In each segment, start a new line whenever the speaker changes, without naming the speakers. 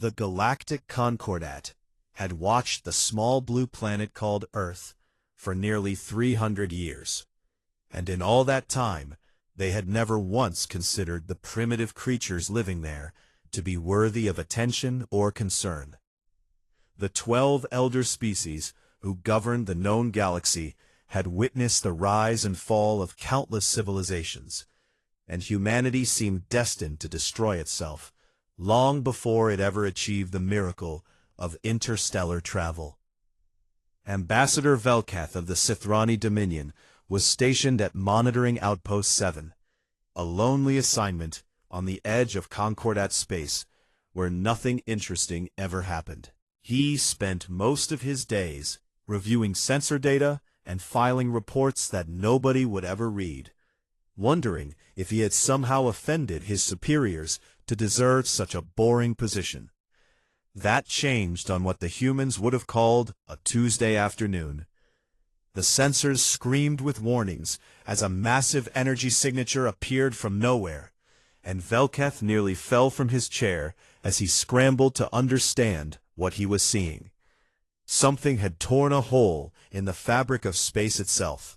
The Galactic Concordat had watched the small blue planet called Earth for nearly 300 years, and in all that time they had never once considered the primitive creatures living there to be worthy of attention or concern. The 12 elder species who governed the known galaxy had witnessed the rise and fall of countless civilizations, and humanity seemed destined to destroy itself long before it ever achieved the miracle of interstellar travel. Ambassador Velkath of the Sithrani Dominion was stationed at Monitoring Outpost 7, a lonely assignment on the edge of Concordat space where nothing interesting ever happened. He spent most of his days reviewing sensor data and filing reports that nobody would ever read, wondering if he had somehow offended his superiors to deserve such a boring position. That changed on what the humans would have called a Tuesday afternoon. The sensors screamed with warnings as a massive energy signature appeared from nowhere, and Velkath nearly fell from his chair as he scrambled to understand what he was seeing. Something had torn a hole in the fabric of space itself,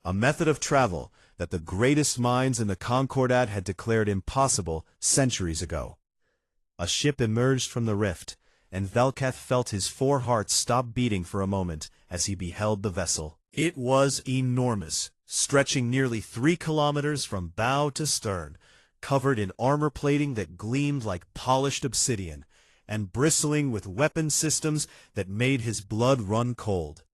a method of travel that the greatest minds in the Concordat had declared impossible centuries ago. A ship emerged from the rift, and Velkath felt his four hearts stop beating for a moment as he beheld the vessel. It was enormous, stretching nearly 3 kilometers from bow to stern, covered in armor plating that gleamed like polished obsidian, and bristling with weapon systems that made his blood run cold.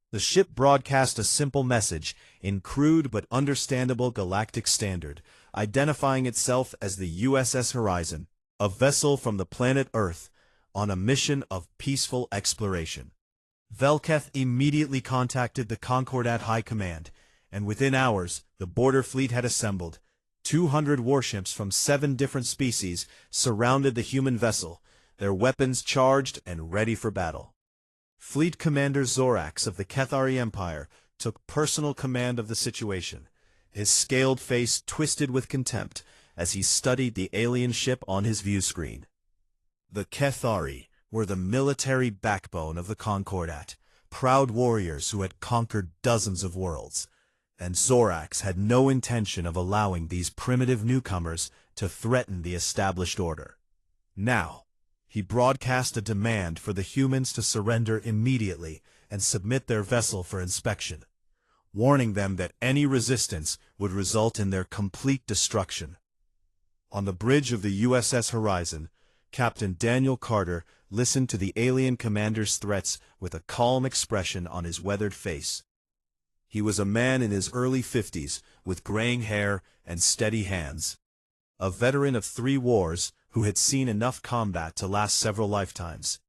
The ship broadcast a simple message in crude but understandable galactic standard, identifying itself as the USS Horizon, a vessel from the planet Earth on a mission of peaceful exploration. Velkath immediately contacted the Concordat High Command, and within hours the border fleet had assembled. 200 warships from 7 different species surrounded the human vessel, their weapons charged and ready for battle. Fleet Commander Zorax of the Kethari Empire took personal command of the situation, his scaled face twisted with contempt as he studied the alien ship on his view screen. The Kethari were the military backbone of the Concordat, proud warriors who had conquered dozens of worlds, and Zorax had no intention of allowing these primitive newcomers to threaten the established order. Now, he broadcast a demand for the humans to surrender immediately and submit their vessel for inspection, warning them that any resistance would result in their complete destruction. On the bridge of the USS Horizon, Captain Daniel Carter listened to the alien commander's threats with a calm expression on his weathered face. He was a man in his early 50s with graying hair and steady hands, a veteran of 3 wars who had seen enough combat to last several lifetimes.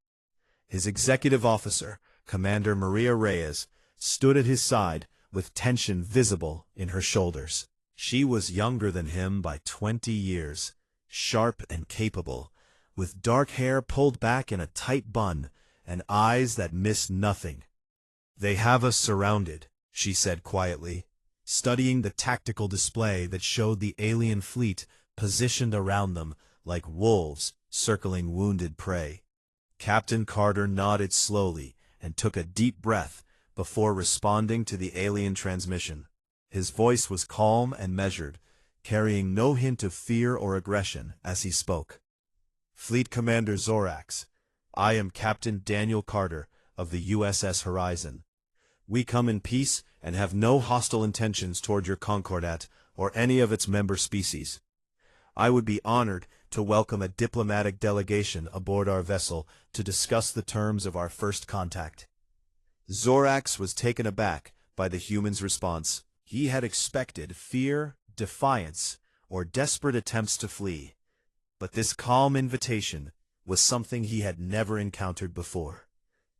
His executive officer, Commander Maria Reyes, stood at his side with tension visible in her shoulders. She was younger than him by 20 years, sharp and capable, with dark hair pulled back in a tight bun and eyes that missed nothing. "They have us surrounded," she said quietly, studying the tactical display that showed the alien fleet positioned around them like wolves circling wounded prey. Captain Carter nodded slowly and took a deep breath before responding to the alien transmission. His voice was calm and measured, carrying no hint of fear or aggression as he spoke. "Fleet Commander Zorax, I am Captain Daniel Carter of the USS Horizon. We come in peace and have no hostile intentions toward your Concordat or any of its member species. I would be honored to welcome a diplomatic delegation aboard our vessel to discuss the terms of our first contact." Zorax was taken aback by the human's response. He had expected fear, defiance, or desperate attempts to flee, but this calm invitation was something he had never encountered before.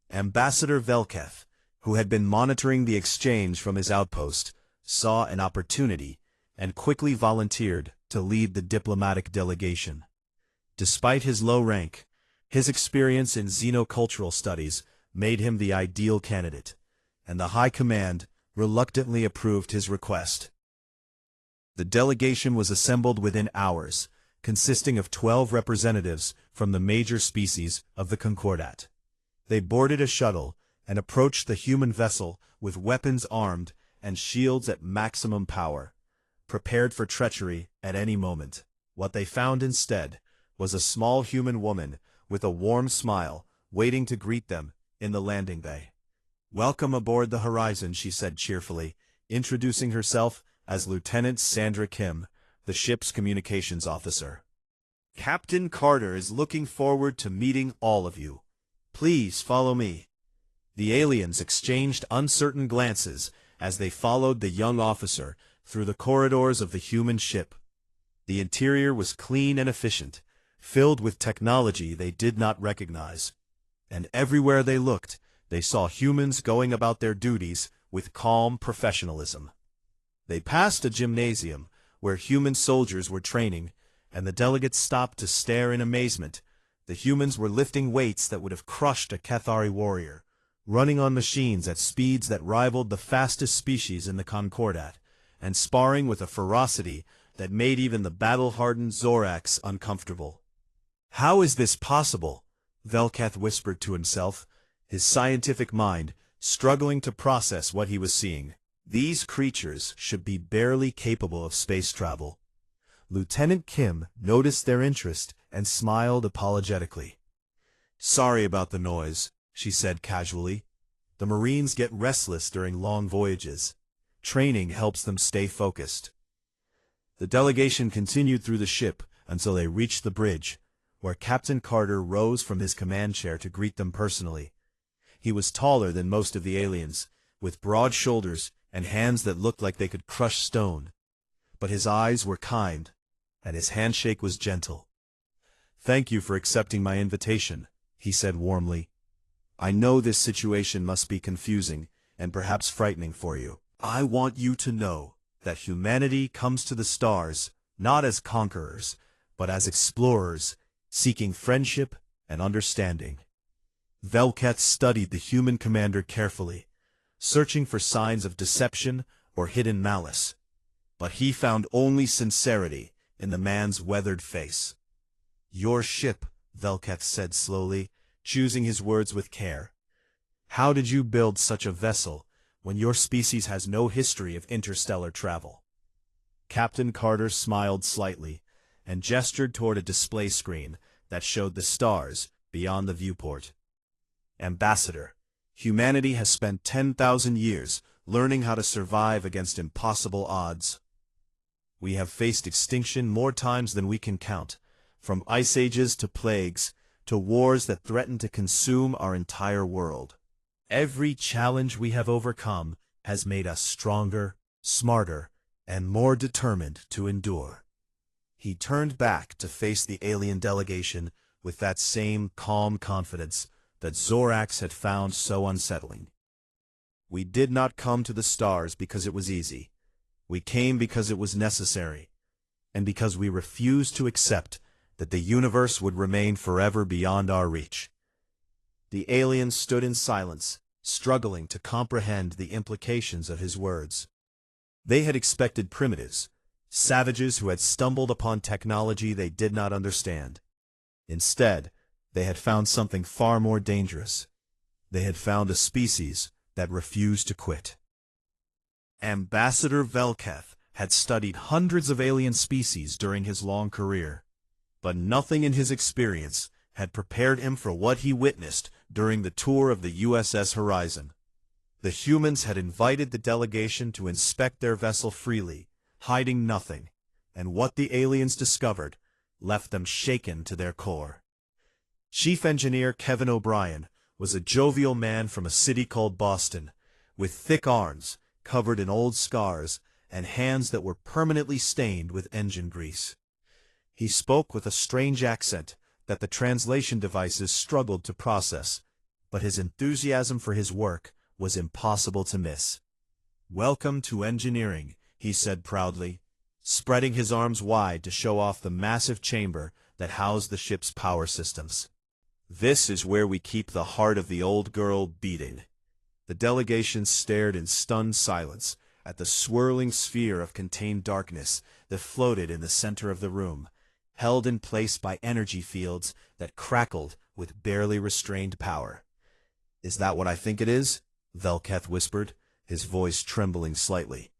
Ambassador Velkath, who had been monitoring the exchange from his outpost, saw an opportunity and quickly volunteered to lead the diplomatic delegation. Despite his low rank, his experience in xenocultural studies made him the ideal candidate, and the High Command reluctantly approved his request. The delegation was assembled within hours, consisting of 12 representatives from the major species of the Concordat. They boarded a shuttle and approached the human vessel with weapons armed and shields at maximum power, prepared for treachery at any moment. What they found instead was a small human woman with a warm smile waiting to greet them in the landing bay. "Welcome aboard the Horizon," she said cheerfully, introducing herself as Lieutenant Sandra Kim, the ship's communications officer. "Captain Carter is looking forward to meeting all of you. Please follow me." The aliens exchanged uncertain glances as they followed the young officer through the corridors of the human ship. The interior was clean and efficient, filled with technology they did not recognize. And everywhere they looked, they saw humans going about their duties with calm professionalism. They passed a gymnasium where human soldiers were training, and the delegates stopped to stare in amazement. The humans were lifting weights that would have crushed a Cathari warrior, running on machines at speeds that rivaled the fastest species in the Concordat, and sparring with a ferocity that made even the battle-hardened Zorax uncomfortable. "How is this possible?" Velkath whispered to himself, his scientific mind struggling to process what he was seeing. These creatures should be barely capable of space travel. Lieutenant Kim noticed their interest and smiled apologetically. "Sorry about the noise," she said casually. "The Marines get restless during long voyages. Training helps them stay focused." The delegation continued through the ship until they reached the bridge, where Captain Carter rose from his command chair to greet them personally. He was taller than most of the aliens, with broad shoulders and hands that looked like they could crush stone. But his eyes were kind, and his handshake was gentle. "Thank you for accepting my invitation," he said warmly. "I know this situation must be confusing and perhaps frightening for you. I want you to know that humanity comes to the stars not as conquerors, but as explorers, seeking friendship and understanding." Velkath studied the human commander carefully, searching for signs of deception or hidden malice. But he found only sincerity in the man's weathered face. "Your ship," Velkath said slowly, choosing his words with care. "How did you build such a vessel when your species has no history of interstellar travel?" Captain Carter smiled slightly and gestured toward a display screen that showed the stars beyond the viewport. "Ambassador, humanity has spent 10,000 years learning how to survive against impossible odds. We have faced extinction more times than we can count, from ice ages to plagues to wars that threaten to consume our entire world. Every challenge we have overcome has made us stronger, smarter, and more determined to endure." He turned back to face the alien delegation with that same calm confidence that Zorax had found so unsettling. "We did not come to the stars because it was easy. We came because it was necessary, and because we refused to accept that the universe would remain forever beyond our reach." The aliens stood in silence, struggling to comprehend the implications of his words. They had expected primitives, savages who had stumbled upon technology they did not understand. Instead, they had found something far more dangerous. They had found a species that refused to quit. Ambassador Velkath had studied hundreds of alien species during his long career, but nothing in his experience had prepared him for what he witnessed during the tour of the USS Horizon. The humans had invited the delegation to inspect their vessel freely, hiding nothing, and what the aliens discovered left them shaken to their core. Chief Engineer Kevin O'Brien was a jovial man from a city called Boston, with thick arms covered in old scars and hands that were permanently stained with engine grease. He spoke with a strange accent that the translation devices struggled to process, but his enthusiasm for his work was impossible to miss. "Welcome to engineering," he said proudly, spreading his arms wide to show off the massive chamber that housed the ship's power systems. "This is where we keep the heart of the old girl beating." The delegation stared in stunned silence at the swirling sphere of contained darkness that floated in the center of the room, held in place by energy fields that crackled with barely restrained power. "Is that what I think it is?" Velketh whispered, his voice trembling slightly.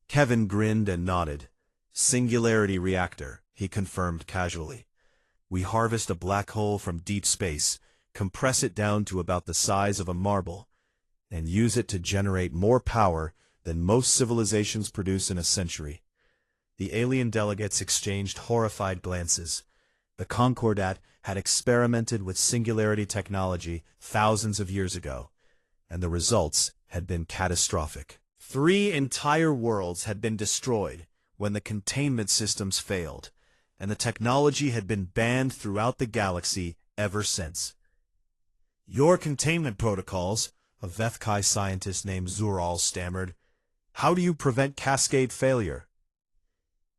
Kevin grinned and nodded. "Singularity reactor," he confirmed casually. "We harvest a black hole from deep space, compress it down to about the size of a marble, and use it to generate more power than most civilizations produce in a century." The alien delegates exchanged horrified glances. The Concordat had experimented with singularity technology thousands of years ago, and the results had been catastrophic. 3 entire worlds had been destroyed when the containment systems failed, and the technology had been banned throughout the galaxy ever since. "Your containment protocols," a Vethkai scientist named Zural stammered. "How do you prevent cascade failure?"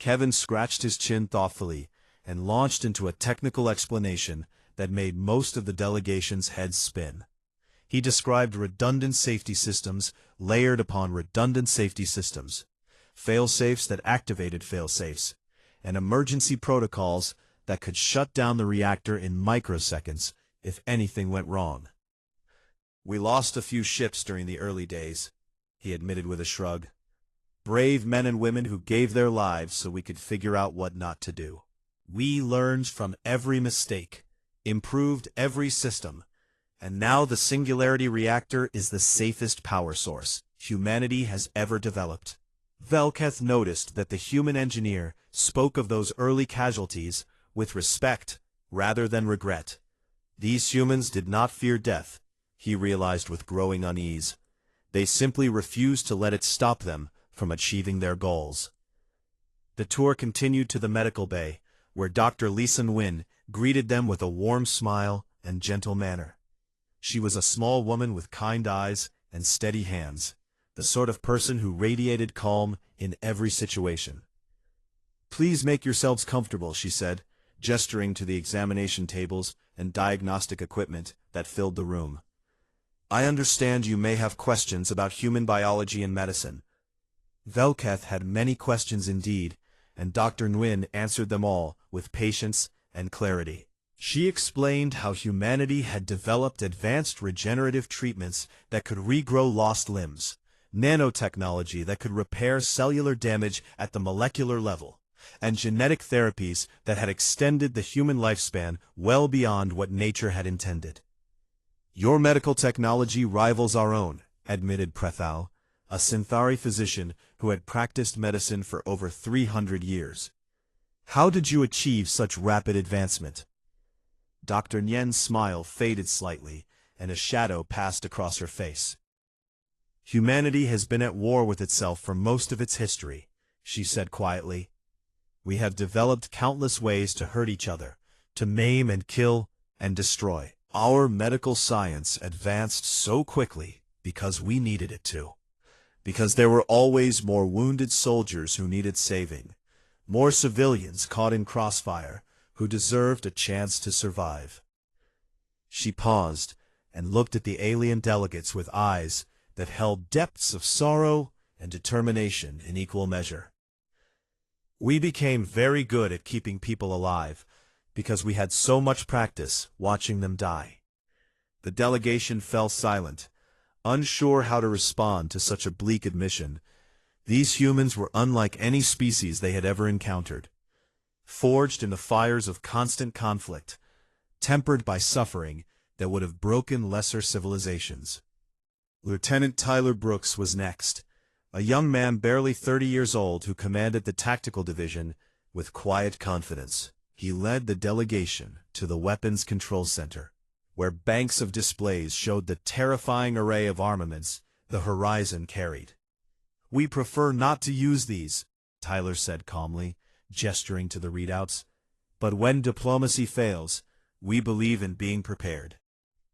Kevin scratched his chin thoughtfully and launched into a technical explanation that made most of the delegation's heads spin. He described redundant safety systems layered upon redundant safety systems, fail-safes that activated fail-safes, and emergency protocols that could shut down the reactor in microseconds if anything went wrong. "We lost a few ships during the early days," he admitted with a shrug. "Brave men and women who gave their lives so we could figure out what not to do. We learned from every mistake, improved every system, and now the Singularity Reactor is the safest power source humanity has ever developed." Velketh noticed that the human engineer spoke of those early casualties with respect rather than regret. These humans did not fear death, he realized with growing unease. They simply refused to let it stop them from achieving their goals. The tour continued to the medical bay, where Dr. Leeson Wynn greeted them with a warm smile and gentle manner. She was a small woman with kind eyes and steady hands, the sort of person who radiated calm in every situation. "Please make yourselves comfortable," she said, gesturing to the examination tables and diagnostic equipment that filled the room. "I understand you may have questions about human biology and medicine." Velketh had many questions indeed, and Dr. Nguyen answered them all with patience and clarity. She explained how humanity had developed advanced regenerative treatments that could regrow lost limbs, nanotechnology that could repair cellular damage at the molecular level, and genetic therapies that had extended the human lifespan well beyond what nature had intended. "Your medical technology rivals our own," admitted Prethal, a Synthari physician who had practiced medicine for over 300 years. "How did you achieve such rapid advancement?" Dr. Nyen's smile faded slightly, and a shadow passed across her face. "Humanity has been at war with itself for most of its history," she said quietly. "We have developed countless ways to hurt each other, to maim and kill and destroy. Our medical science advanced so quickly because we needed it to. Because there were always more wounded soldiers who needed saving, more civilians caught in crossfire who deserved a chance to survive." She paused and looked at the alien delegates with eyes that held depths of sorrow and determination in equal measure. "We became very good at keeping people alive because we had so much practice watching them die." The delegation fell silent, unsure how to respond to such a bleak admission. These humans were unlike any species they had ever encountered, forged in the fires of constant conflict, tempered by suffering that would have broken lesser civilizations. Lieutenant Tyler Brooks was next, a young man barely 30 years old who commanded the tactical division with quiet confidence. He led the delegation to the Weapons Control Center, where banks of displays showed the terrifying array of armaments the Horizon carried. "We prefer not to use these," Tyler said calmly, gesturing to the readouts. "But when diplomacy fails, we believe in being prepared."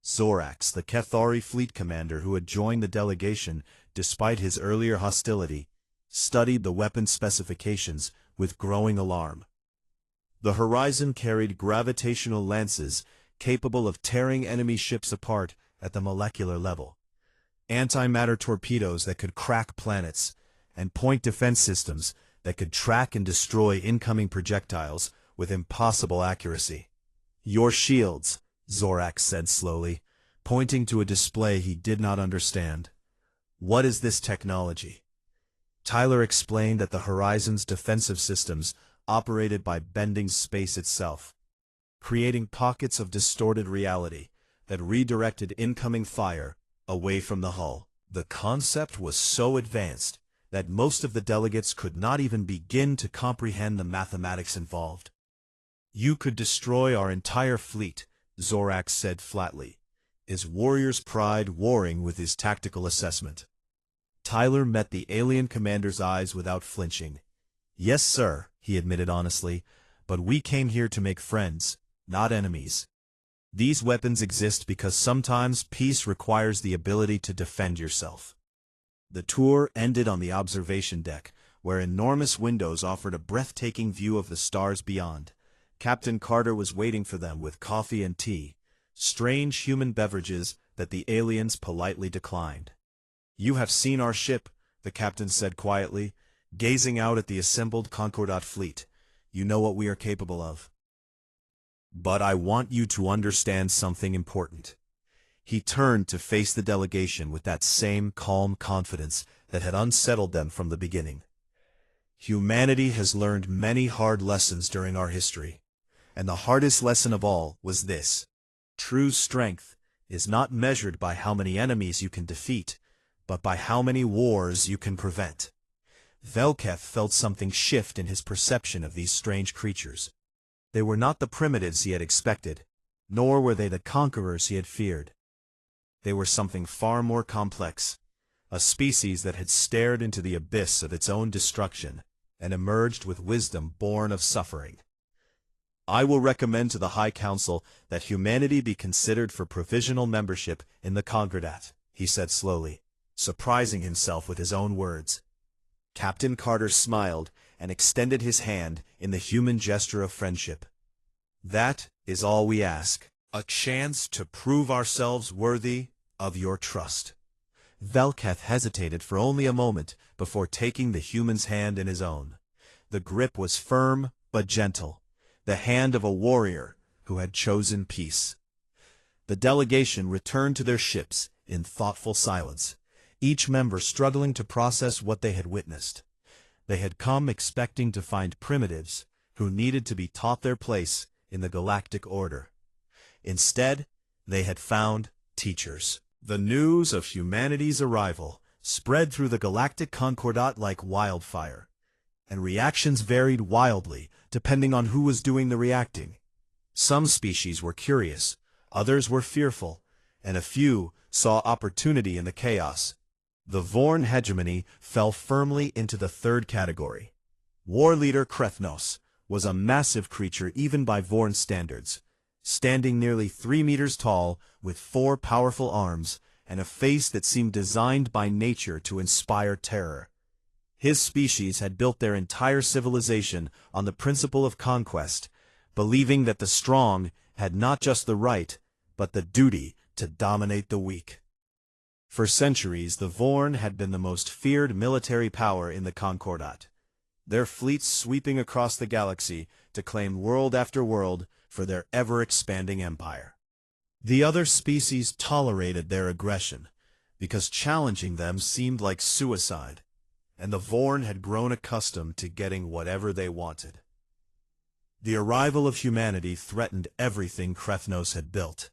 Zorax, the Kethari fleet commander who had joined the delegation despite his earlier hostility, studied the weapon specifications with growing alarm. The Horizon carried gravitational lances capable of tearing enemy ships apart at the molecular level, antimatter torpedoes that could crack planets, and point defense systems that could track and destroy incoming projectiles with impossible accuracy. "Your shields," Zorak said slowly, pointing to a display he did not understand. "What is this technology?" Tyler explained that the Horizon's defensive systems operated by bending space itself, creating pockets of distorted reality that redirected incoming fire away from the hull. The concept was so advanced that most of the delegates could not even begin to comprehend the mathematics involved. "You could destroy our entire fleet," Zorak said flatly, his warrior's pride warring with his tactical assessment. Tyler met the alien commander's eyes without flinching. "Yes, sir," he admitted honestly, "but we came here to make friends, not enemies. These weapons exist because sometimes peace requires the ability to defend yourself." The tour ended on the observation deck, where enormous windows offered a breathtaking view of the stars beyond. Captain Carter was waiting for them with coffee and tea, strange human beverages that the aliens politely declined. "You have seen our ship," the captain said quietly, gazing out at the assembled Concordat fleet. "You know what we are capable of. But I want you to understand something important." He turned to face the delegation with that same calm confidence that had unsettled them from the beginning. "Humanity has learned many hard lessons during our history, and the hardest lesson of all was this. True strength is not measured by how many enemies you can defeat, but by how many wars you can prevent." Velketh felt something shift in his perception of these strange creatures. They were not the primitives he had expected, nor were they the conquerors he had feared. They were something far more complex, a species that had stared into the abyss of its own destruction and emerged with wisdom born of suffering. "I will recommend to the High Council that humanity be considered for provisional membership in the Concordat," he said slowly, surprising himself with his own words. Captain Carter smiled and extended his hand in the human gesture of friendship. "That is all we ask. A chance to prove ourselves worthy of your trust." Velketh hesitated for only a moment before taking the human's hand in his own. The grip was firm but gentle, the hand of a warrior who had chosen peace. The delegation returned to their ships in thoughtful silence, each member struggling to process what they had witnessed. They had come expecting to find primitives who needed to be taught their place in the galactic order. Instead, they had found teachers. The news of humanity's arrival spread through the galactic Concordat like wildfire, and reactions varied wildly depending on who was doing the reacting. Some species were curious, others were fearful, and a few saw opportunity in the chaos. The Vorn hegemony fell firmly into the third category. War leader Krethnos was a massive creature even by Vorn standards, standing nearly 3 meters tall with 4 powerful arms and a face that seemed designed by nature to inspire terror. His species had built their entire civilization on the principle of conquest, believing that the strong had not just the right, but the duty to dominate the weak. For centuries, the Vorn had been the most feared military power in the Concordat, their fleets sweeping across the galaxy to claim world after world for their ever-expanding empire. The other species tolerated their aggression, because challenging them seemed like suicide, and the Vorn had grown accustomed to getting whatever they wanted. The arrival of humanity threatened everything Krethnos had built.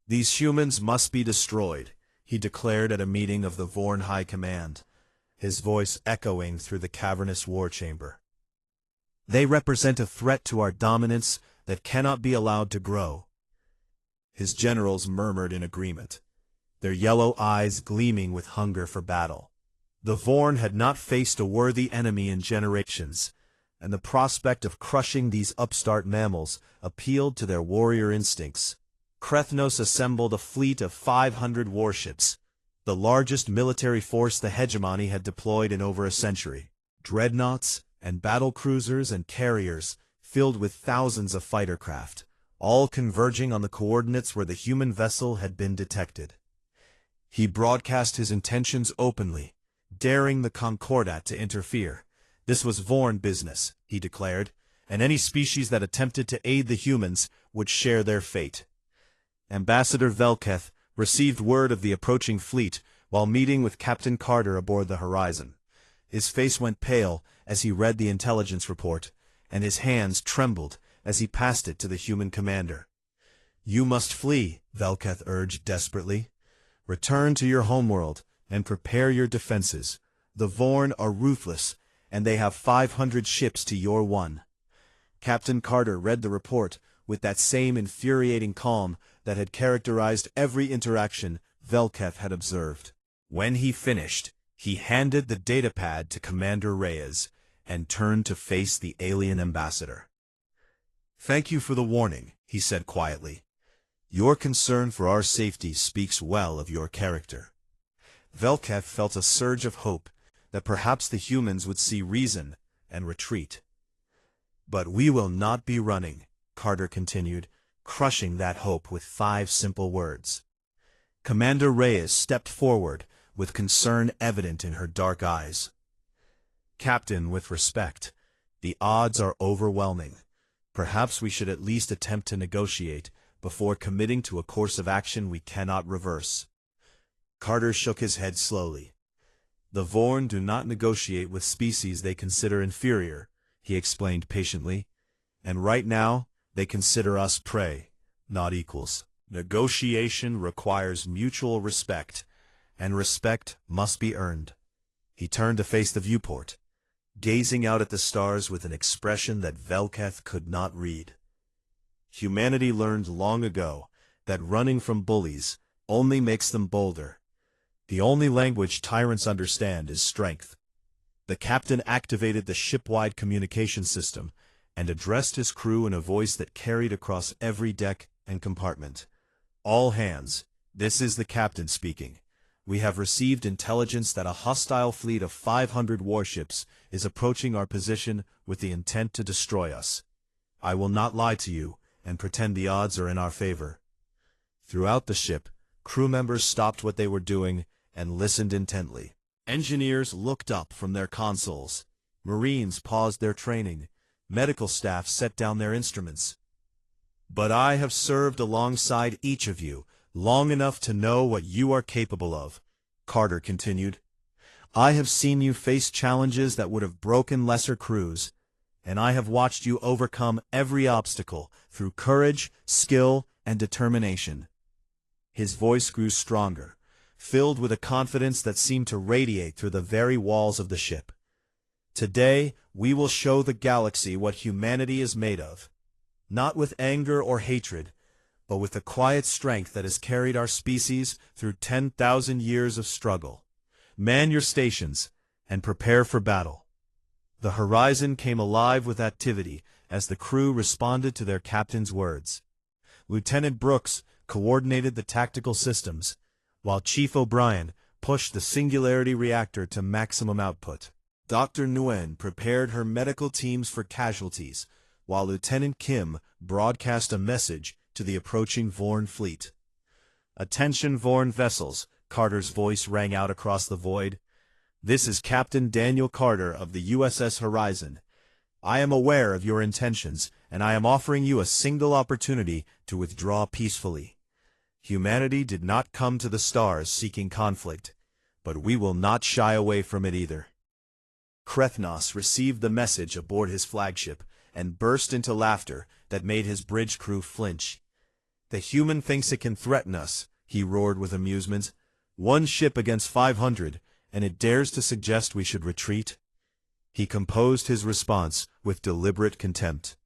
"These humans must be destroyed," he declared at a meeting of the Vorn High Command, his voice echoing through the cavernous war chamber. "They represent a threat to our dominance that cannot be allowed to grow." His generals murmured in agreement, their yellow eyes gleaming with hunger for battle. The Vorn had not faced a worthy enemy in generations, and the prospect of crushing these upstart mammals appealed to their warrior instincts. Krethnos assembled a fleet of 500 warships, the largest military force the hegemony had deployed in over a century. Dreadnoughts and battle cruisers and carriers filled with thousands of fighter craft, all converging on the coordinates where the human vessel had been detected. He broadcast his intentions openly, daring the Concordat to interfere. This was Vorn business, he declared, and any species that attempted to aid the humans would share their fate. Ambassador Velketh received word of the approaching fleet while meeting with Captain Carter aboard the Horizon. His face went pale as he read the intelligence report, and his hands trembled as he passed it to the human commander. "You must flee," Velketh urged desperately. "Return to your homeworld and prepare your defenses. The Vorn are ruthless, and they have 500 ships to your one." Captain Carter read the report with that same infuriating calm that had characterized every interaction Velketh had observed. When he finished, he handed the datapad to Commander Reyes and turned to face the alien ambassador. "Thank you for the warning," he said quietly. "Your concern for our safety speaks well of your character." Velketh felt a surge of hope that perhaps the humans would see reason and retreat. "But we will not be running," Carter continued, crushing that hope with 5 simple words. Commander Reyes stepped forward, with concern evident in her dark eyes. "Captain, with respect, the odds are overwhelming. Perhaps we should at least attempt to negotiate before committing to a course of action we cannot reverse." Carter shook his head slowly. "The Vorn do not negotiate with species they consider inferior," he explained patiently. "And right now, they consider us prey, not equals. Negotiation requires mutual respect, and respect must be earned." He turned to face the viewport, gazing out at the stars with an expression that Velketh could not read. Humanity learned long ago that running from bullies only makes them bolder. The only language tyrants understand is strength. The captain activated the ship-wide communication system and addressed his crew in a voice that carried across every deck and compartment. "All hands, this is the captain speaking. We have received intelligence that a hostile fleet of 500 warships is approaching our position with the intent to destroy us. I will not lie to you and pretend the odds are in our favor." Throughout the ship, crew members stopped what they were doing and listened intently. Engineers looked up from their consoles. Marines paused their training. Medical staff set down their instruments. "But I have served alongside each of you long enough to know what you are capable of," Carter continued. "I have seen you face challenges that would have broken lesser crews, and I have watched you overcome every obstacle through courage, skill, and determination." His voice grew stronger, filled with a confidence that seemed to radiate through the very walls of the ship. "Today, we will show the galaxy what humanity is made of, not with anger or hatred, but with the quiet strength that has carried our species through 10,000 years of struggle. Man your stations and prepare for battle." The horizon came alive with activity as the crew responded to their captain's words. Lieutenant Brooks coordinated the tactical systems, while Chief O'Brien pushed the Singularity reactor to maximum output. Dr. Nguyen prepared her medical teams for casualties, while Lieutenant Kim broadcast a message to the approaching Vorn fleet. "Attention Vorn vessels," Carter's voice rang out across the void. "This is Captain Daniel Carter of the USS Horizon. I am aware of your intentions, and I am offering you a single opportunity to withdraw peacefully. Humanity did not come to the stars seeking conflict, but we will not shy away from it either." Krethnos received the message aboard his flagship and burst into laughter that made his bridge crew flinch. "The human thinks it can threaten us," he roared with amusement. "One ship against 500, and it dares to suggest we should retreat?" He composed his response with deliberate contempt.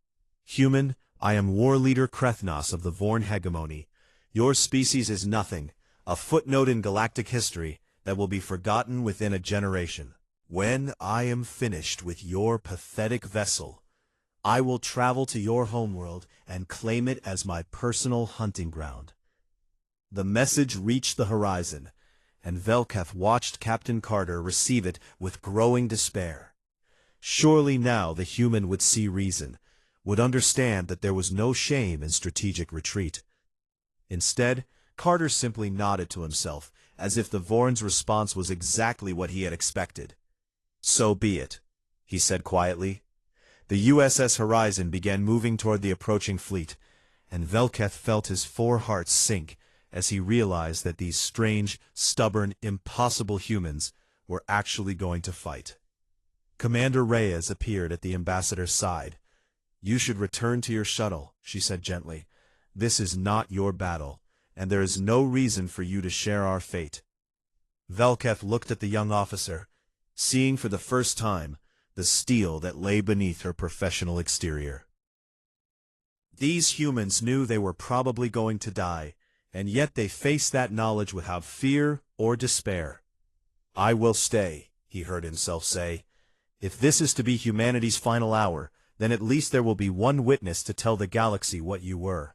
"Human, I am war leader Krethnos of the Vorn hegemony. Your species is nothing, a footnote in galactic history that will be forgotten within a generation. When I am finished with your pathetic vessel, I will travel to your homeworld and claim it as my personal hunting ground." The message reached the horizon, and Velketh watched Captain Carter receive it with growing despair. Surely now the human would see reason, would understand that there was no shame in strategic retreat. Instead, Carter simply nodded to himself, as if the Vorn's response was exactly what he had expected. "So be it," he said quietly. The USS Horizon began moving toward the approaching fleet, and Velketh felt his 4 hearts sink as he realized that these strange, stubborn, impossible humans were actually going to fight. Commander Reyes appeared at the ambassador's side. "You should return to your shuttle," she said gently. "This is not your battle, and there is no reason for you to share our fate." Velketh looked at the young officer, seeing for the first time the steel that lay beneath her professional exterior. These humans knew they were probably going to die, and yet they faced that knowledge without fear or despair. "I will stay," he heard himself say. "If this is to be humanity's final hour, then at least there will be one witness to tell the galaxy what you were."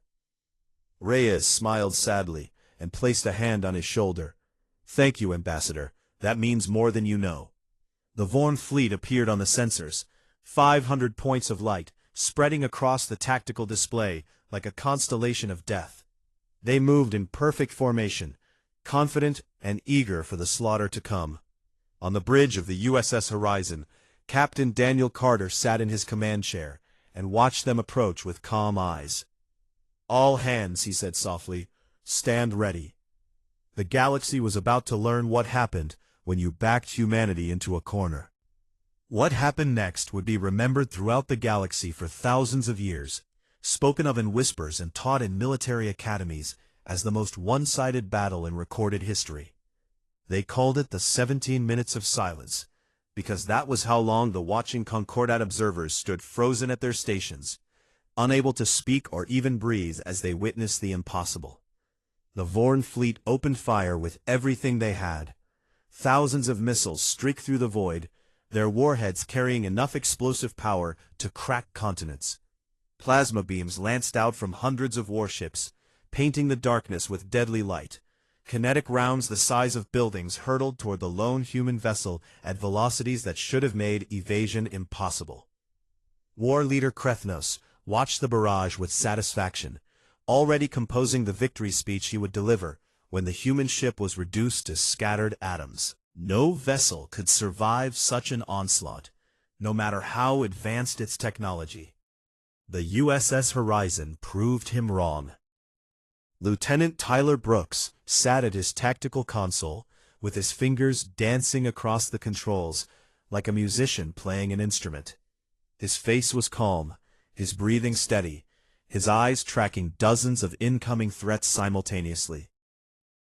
Reyes smiled sadly and placed a hand on his shoulder. "Thank you, Ambassador. That means more than you know." The Vorn fleet appeared on the sensors, 500 points of light, spreading across the tactical display like a constellation of death. They moved in perfect formation, confident and eager for the slaughter to come. On the bridge of the USS Horizon, Captain Daniel Carter sat in his command chair and watched them approach with calm eyes. "All hands," he said softly, "stand ready." The galaxy was about to learn what happened when you backed humanity into a corner. What happened next would be remembered throughout the galaxy for thousands of years, spoken of in whispers and taught in military academies as the most one-sided battle in recorded history. They called it the 17 Minutes of Silence, because that was how long the watching Concordat observers stood frozen at their stations, unable to speak or even breathe as they witnessed the impossible. The Vorn fleet opened fire with everything they had. Thousands of missiles streaked through the void, their warheads carrying enough explosive power to crack continents. Plasma beams lanced out from hundreds of warships, painting the darkness with deadly light. Kinetic rounds the size of buildings hurtled toward the lone human vessel at velocities that should have made evasion impossible. War leader Krethnos watched the barrage with satisfaction, already composing the victory speech he would deliver when the human ship was reduced to scattered atoms. No vessel could survive such an onslaught, no matter how advanced its technology. The USS Horizon proved him wrong. Lieutenant Tyler Brooks sat at his tactical console, with his fingers dancing across the controls like a musician playing an instrument. His face was calm, his breathing steady, his eyes tracking dozens of incoming threats simultaneously.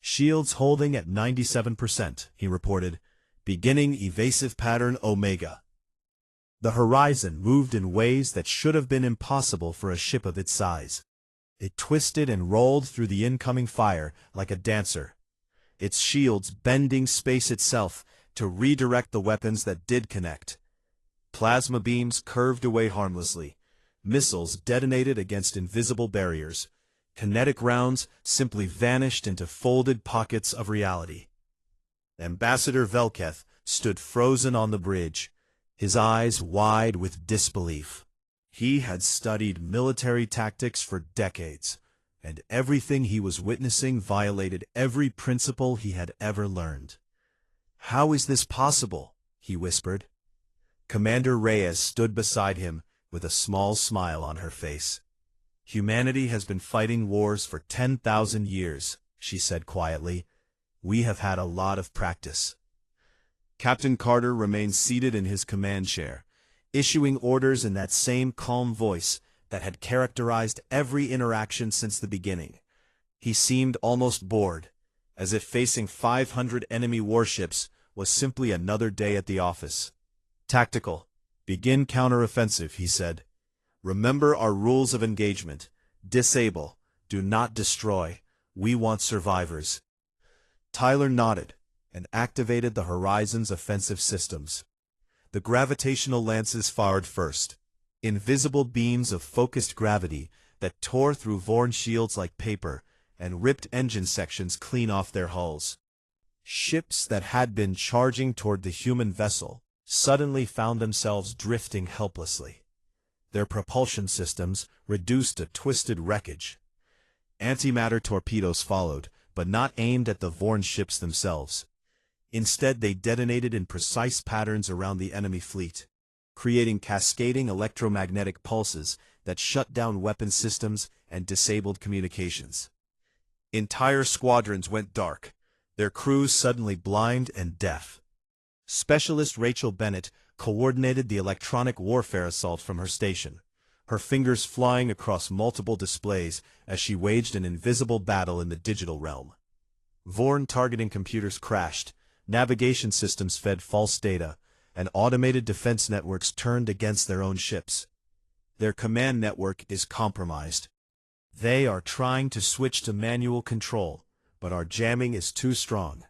"Shields holding at 97%, he reported, "beginning evasive pattern Omega." The Horizon moved in ways that should have been impossible for a ship of its size. It twisted and rolled through the incoming fire like a dancer, its shields bending space itself to redirect the weapons that did connect. Plasma beams curved away harmlessly, missiles detonated against invisible barriers, kinetic rounds simply vanished into folded pockets of reality. Ambassador Velketh stood frozen on the bridge, his eyes wide with disbelief. He had studied military tactics for decades, and everything he was witnessing violated every principle he had ever learned. "How is this possible?" he whispered. Commander Reyes stood beside him with a small smile on her face. "Humanity has been fighting wars for 10,000 years, she said quietly. "We have had a lot of practice." Captain Carter remained seated in his command chair, issuing orders in that same calm voice that had characterized every interaction since the beginning. He seemed almost bored, as if facing 500 enemy warships was simply another day at the office. "Tactical. Begin counteroffensive," he said. "Remember our rules of engagement. Disable. Do not destroy. We want survivors." Tyler nodded and activated the Horizon's offensive systems. The gravitational lances fired first, invisible beams of focused gravity that tore through Vorn shields like paper and ripped engine sections clean off their hulls. Ships that had been charging toward the human vessel suddenly found themselves drifting helplessly. Their propulsion systems reduced to twisted wreckage. Antimatter torpedoes followed, but not aimed at the Vorn ships themselves. Instead, they detonated in precise patterns around the enemy fleet. creating cascading electromagnetic pulses that shut down weapon systems and disabled communications. Entire squadrons went dark, their crews suddenly blind and deaf. Specialist Rachel Bennett coordinated the electronic warfare assault from her station, her fingers flying across multiple displays as she waged an invisible battle in the digital realm. Vorn targeting computers crashed, navigation systems fed false data, and automated defense networks turned against their own ships. Their command network is compromised. They are trying to switch to manual control, but our jamming is too strong.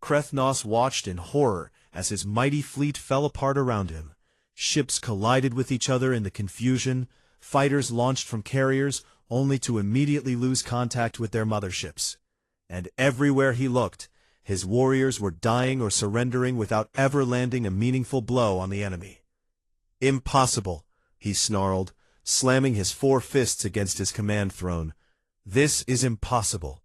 Krethnos watched in horror as his mighty fleet fell apart around him. Ships collided with each other in the confusion, fighters launched from carriers only to immediately lose contact with their motherships. And everywhere he looked, his warriors were dying or surrendering without ever landing a meaningful blow on the enemy. "Impossible," he snarled, slamming his 4 fists against his command throne. "This is impossible."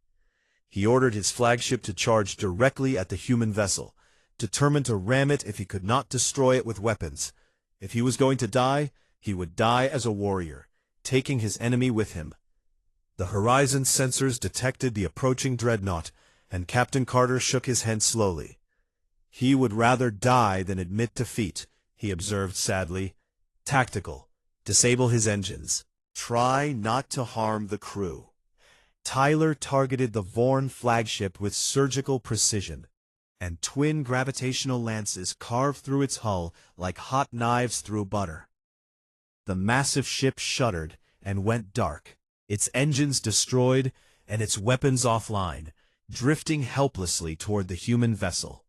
He ordered his flagship to charge directly at the human vessel, determined to ram it if he could not destroy it with weapons. If he was going to die, he would die as a warrior, taking his enemy with him. The horizon sensors detected the approaching dreadnought, and Captain Carter shook his head slowly. He would rather die than admit defeat, he observed sadly. Tactical. Disable his engines. Try not to harm the crew. Tyler targeted the Vorn flagship with surgical precision, and twin gravitational lances carved through its hull like hot knives through butter. The massive ship shuddered and went dark, its engines destroyed and its weapons offline, drifting helplessly toward the human vessel.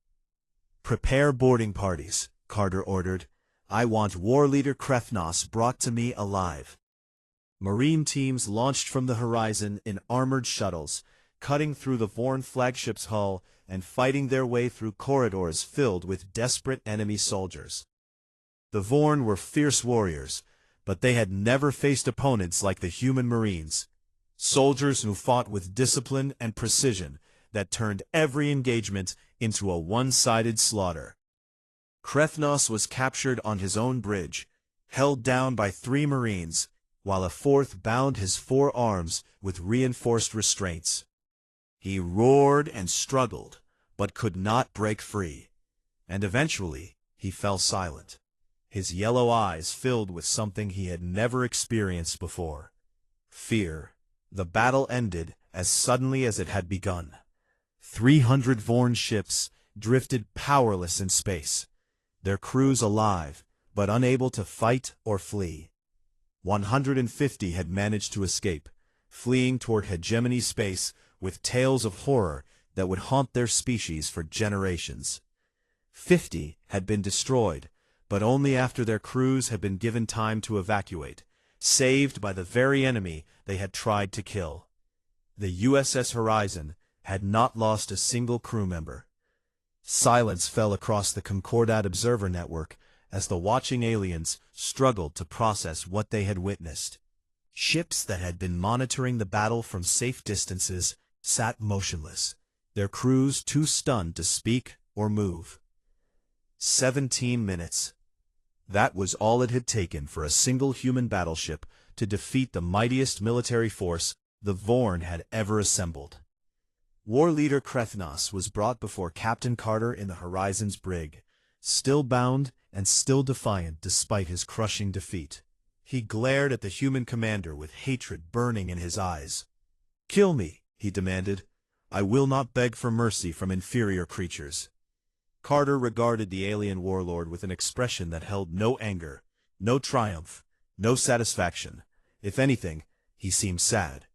"Prepare boarding parties," Carter ordered. "I want War Leader Krethnos brought to me alive." Marine teams launched from the horizon in armored shuttles, cutting through the Vorn flagship's hull and fighting their way through corridors filled with desperate enemy soldiers. The Vorn were fierce warriors, but they had never faced opponents like the human Marines, soldiers who fought with discipline and precision that turned every engagement into a one-sided slaughter. Krethnos was captured on his own bridge, held down by 3 Marines, while a 4th bound his 4 arms with reinforced restraints. He roared and struggled, but could not break free, and eventually he fell silent, his yellow eyes filled with something he had never experienced before. Fear. The battle ended as suddenly as it had begun. 300 Vorn ships drifted powerless in space, their crews alive, but unable to fight or flee. 150 had managed to escape, fleeing toward hegemony space with tales of horror that would haunt their species for generations. 50 had been destroyed, but only after their crews had been given time to evacuate, saved by the very enemy they had tried to kill. The USS Horizon had not lost a single crew member. Silence fell across the Concordat observer network as the watching aliens struggled to process what they had witnessed. Ships that had been monitoring the battle from safe distances sat motionless, their crews too stunned to speak or move. 17 minutes. That was all it had taken for a single human battleship to defeat the mightiest military force the Vorn had ever assembled. War Leader Krethnos was brought before Captain Carter in the Horizon's brig, still bound and still defiant despite his crushing defeat. He glared at the human commander with hatred burning in his eyes. "Kill me," he demanded. "I will not beg for mercy from inferior creatures." Carter regarded the alien warlord with an expression that held no anger, no triumph, no satisfaction. If anything, he seemed sad.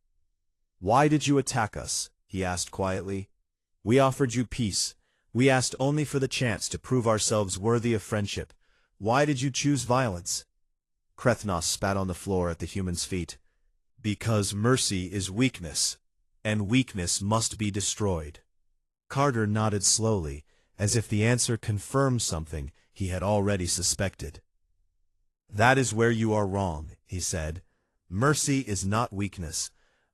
"Why did you attack us?" he asked quietly. "We offered you peace. We asked only for the chance to prove ourselves worthy of friendship. Why did you choose violence?" Krethnos spat on the floor at the human's feet. "Because mercy is weakness, and weakness must be destroyed." Carter nodded slowly, as if the answer confirmed something he had already suspected. "That is where you are wrong," he said. "Mercy is not weakness.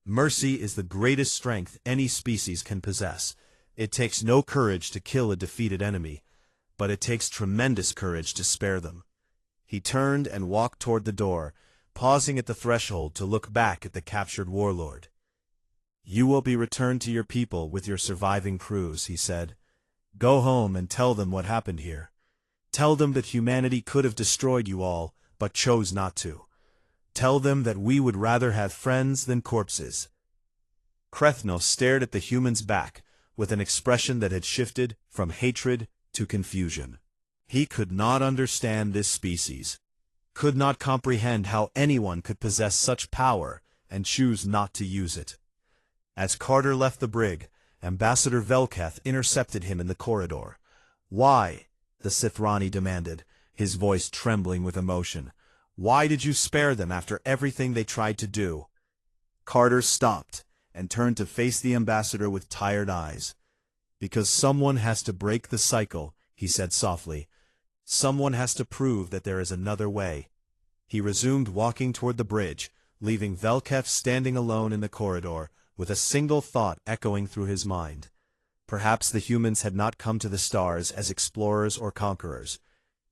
Mercy is the greatest strength any species can possess. It takes no courage to kill a defeated enemy, but it takes tremendous courage to spare them. He turned and walked toward the door, pausing at the threshold to look back at the captured warlord. "You will be returned to your people with your surviving crews," he said. "Go home and tell them what happened here. Tell them that humanity could have destroyed you all, but chose not to. Tell them that we would rather have friends than corpses." Krethnos stared at the human's back with an expression that had shifted from hatred to confusion. He could not understand this species, could not comprehend how anyone could possess such power and choose not to use it. As Carter left the brig, Ambassador Velketh intercepted him in the corridor. "Why?" the Sithrani demanded, his voice trembling with emotion. "Why did you spare them after everything they tried to do?" Carter stopped and turned to face the ambassador with tired eyes. "Because someone has to break the cycle," he said softly. "Someone has to prove that there is another way." He resumed walking toward the bridge, leaving Velketh standing alone in the corridor, with a single thought echoing through his mind. Perhaps the humans had not come to the stars as explorers or conquerors.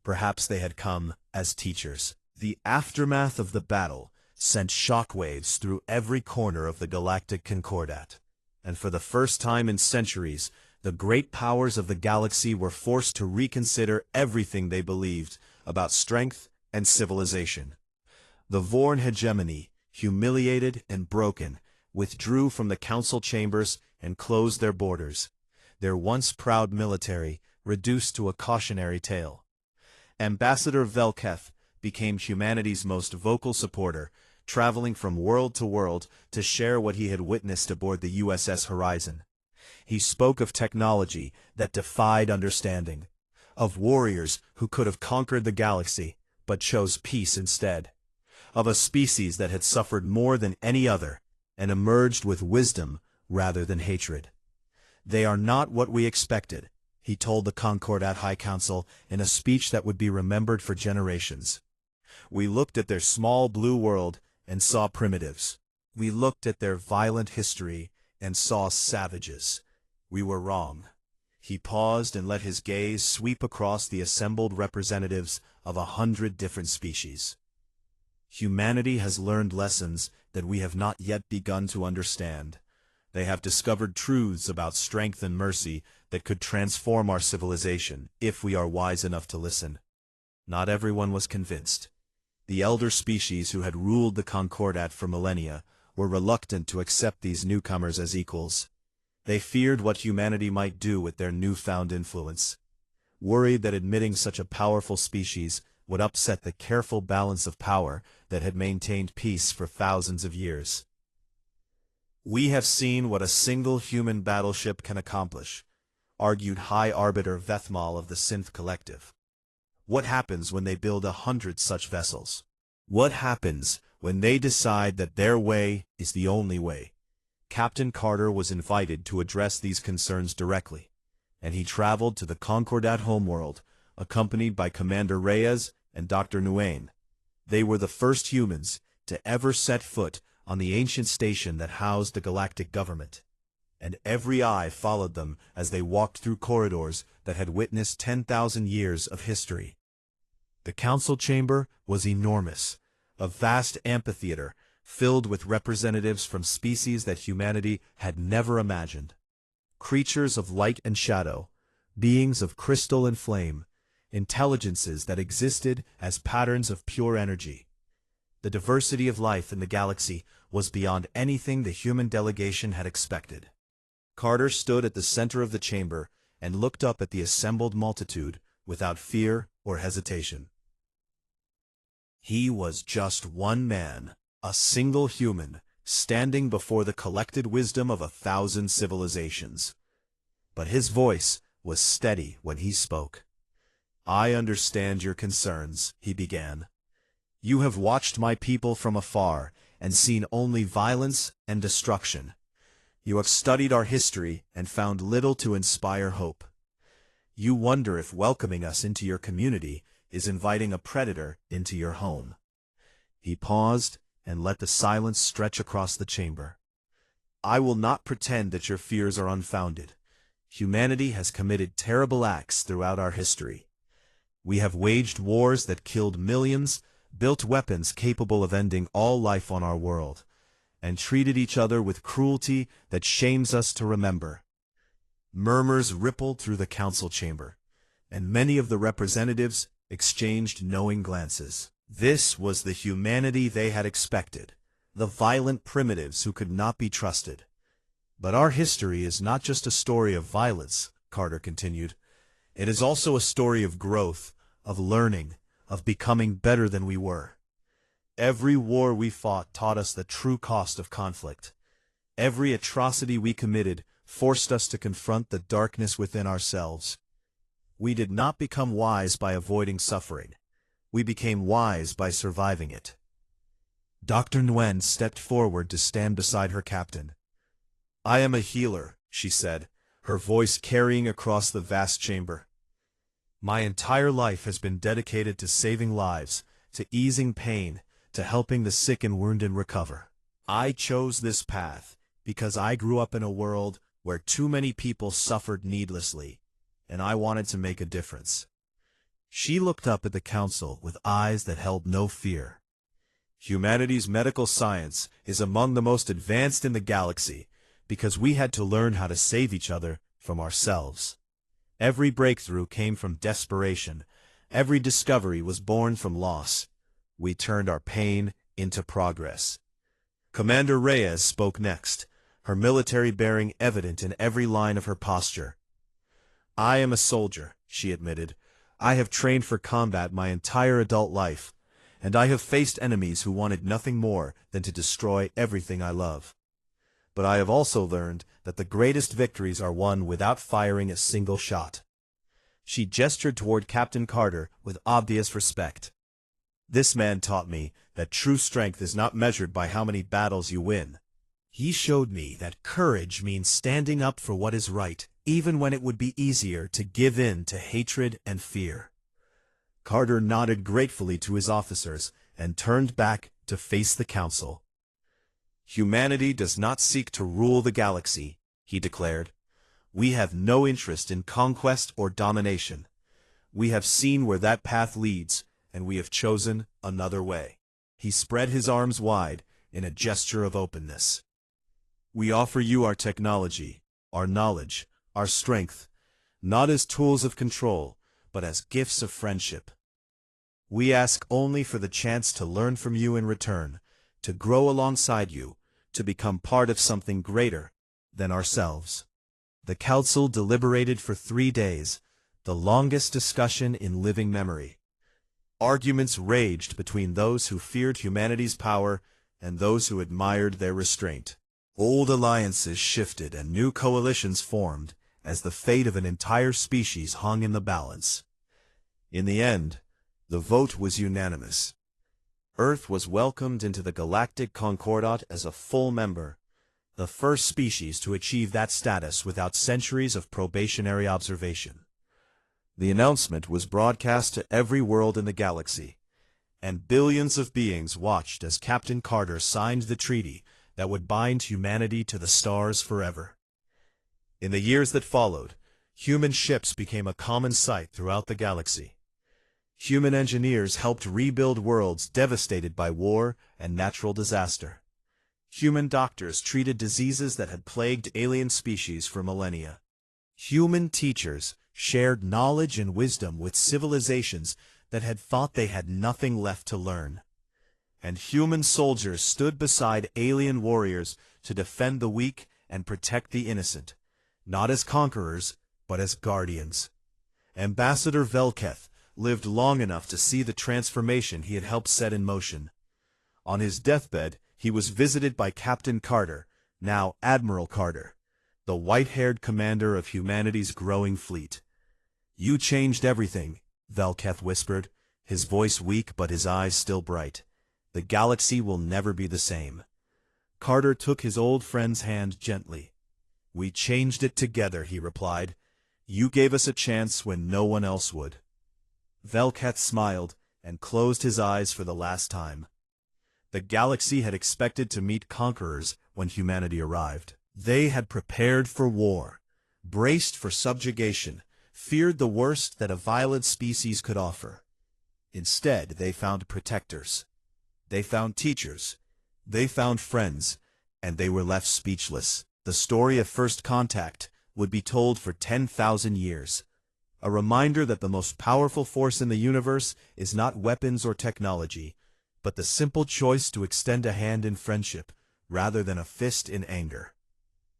Perhaps they had come as teachers. The aftermath of the battle sent shockwaves through every corner of the Galactic Concordat, and for the first time in centuries, the great powers of the galaxy were forced to reconsider everything they believed about strength and civilization. The Vorn hegemony, humiliated and broken, withdrew from the council chambers and closed their borders, their once proud military reduced to a cautionary tale. Ambassador Velketh became humanity's most vocal supporter, traveling from world to world to share what he had witnessed aboard the USS Horizon. He spoke of technology that defied understanding, of warriors who could have conquered the galaxy, but chose peace instead, of a species that had suffered more than any other, and emerged with wisdom rather than hatred. "They are not what we expected," he told the Concordat High Council in a speech that would be remembered for generations. "We looked at their small blue world and saw primitives. We looked at their violent history and saw savages. We were wrong." He paused and let his gaze sweep across the assembled representatives of 100 different species. "Humanity has learned lessons that we have not yet begun to understand. They have discovered truths about strength and mercy that could transform our civilization, if we are wise enough to listen." Not everyone was convinced. The elder species who had ruled the Concordat for millennia were reluctant to accept these newcomers as equals. They feared what humanity might do with their newfound influence, worried that admitting such a powerful species would upset the careful balance of power that had maintained peace for thousands of years. "We have seen what a single human battleship can accomplish," argued High Arbiter Vethmal of the Synth Collective. "What happens when they build 100 such vessels? What happens when they decide that their way is the only way?" Captain Carter was invited to address these concerns directly, and he traveled to the Concordat homeworld, accompanied by Commander Reyes and Dr. Nguyen. They were the first humans to ever set foot on the ancient station that housed the galactic government, and every eye followed them as they walked through corridors that had witnessed 10,000 years of history. The council chamber was enormous, a vast amphitheater filled with representatives from species that humanity had never imagined. Creatures of light and shadow, beings of crystal and flame, intelligences that existed as patterns of pure energy. The diversity of life in the galaxy was beyond anything the human delegation had expected. Carter stood at the center of the chamber and looked up at the assembled multitude without fear or hesitation. He was just one man, a single human, standing before the collected wisdom of 1,000 civilizations. But his voice was steady when he spoke. "I understand your concerns," he began. "You have watched my people from afar and seen only violence and destruction. You have studied our history and found little to inspire hope. You wonder if welcoming us into your community is inviting a predator into your home." He paused and let the silence stretch across the chamber. "I will not pretend that your fears are unfounded. Humanity has committed terrible acts throughout our history. We have waged wars that killed millions, built weapons capable of ending all life on our world, and treated each other with cruelty that shames us to remember. Murmurs rippled through the council chamber, and many of the representatives exchanged knowing glances. This was the humanity they had expected, the violent primitives who could not be trusted. But our history is not just a story of violence, Carter continued. It is also a story of growth, of learning, of becoming better than we were. Every war we fought taught us the true cost of conflict. Every atrocity we committed forced us to confront the darkness within ourselves. We did not become wise by avoiding suffering. We became wise by surviving it. Dr. Nguyen stepped forward to stand beside her captain. "I am a healer," she said, her voice carrying across the vast chamber. "My entire life has been dedicated to saving lives, to easing pain, to helping the sick and wounded recover. I chose this path because I grew up in a world where too many people suffered needlessly, and I wanted to make a difference." She looked up at the council with eyes that held no fear. "Humanity's medical science is among the most advanced in the galaxy because we had to learn how to save each other from ourselves. Every breakthrough came from desperation. Every discovery was born from loss. We turned our pain into progress." Commander Reyes spoke next, her military bearing evident in every line of her posture. "I am a soldier," she admitted. "I have trained for combat my entire adult life, and I have faced enemies who wanted nothing more than to destroy everything I love. But I have also learned that the greatest victories are won without firing a single shot." She gestured toward Captain Carter with obvious respect. "This man taught me that true strength is not measured by how many battles you win. He showed me that courage means standing up for what is right, even when it would be easier to give in to hatred and fear." Carter nodded gratefully to his officers and turned back to face the council. "Humanity does not seek to rule the galaxy," he declared. "We have no interest in conquest or domination. We have seen where that path leads, and we have chosen another way." He spread his arms wide in a gesture of openness. "We offer you our technology, our knowledge, our strength, not as tools of control, but as gifts of friendship. We ask only for the chance to learn from you in return, to grow alongside you, to become part of something greater than ourselves." The council deliberated for 3 days, the longest discussion in living memory. Arguments raged between those who feared humanity's power and those who admired their restraint. Old alliances shifted and new coalitions formed as the fate of an entire species hung in the balance. In the end, the vote was unanimous. Earth was welcomed into the Galactic Concordat as a full member, the first species to achieve that status without centuries of probationary observation. The announcement was broadcast to every world in the galaxy, and billions of beings watched as Captain Carter signed the treaty that would bind humanity to the stars forever. In the years that followed, human ships became a common sight throughout the galaxy. Human engineers helped rebuild worlds devastated by war and natural disaster. Human doctors treated diseases that had plagued alien species for millennia. Human teachers shared knowledge and wisdom with civilizations that had thought they had nothing left to learn. And human soldiers stood beside alien warriors to defend the weak and protect the innocent, not as conquerors, but as guardians. Ambassador Velketh lived long enough to see the transformation he had helped set in motion. On his deathbed, he was visited by Captain Carter, now Admiral Carter, the white-haired commander of humanity's growing fleet. "You changed everything," Velketh whispered, his voice weak but his eyes still bright. "The galaxy will never be the same." Carter took his old friend's hand gently. "We changed it together," he replied. "You gave us a chance when no one else would." Velketh smiled and closed his eyes for the last time. The galaxy had expected to meet conquerors when humanity arrived. They had prepared for war, braced for subjugation, feared the worst that a violent species could offer. Instead, they found protectors. They found teachers. They found friends, and they were left speechless. The story of first contact would be told for 10,000 years. A reminder that the most powerful force in the universe is not weapons or technology, but the simple choice to extend a hand in friendship rather than a fist in anger.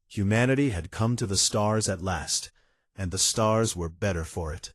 Humanity had come to the stars at last, and the stars were better for it.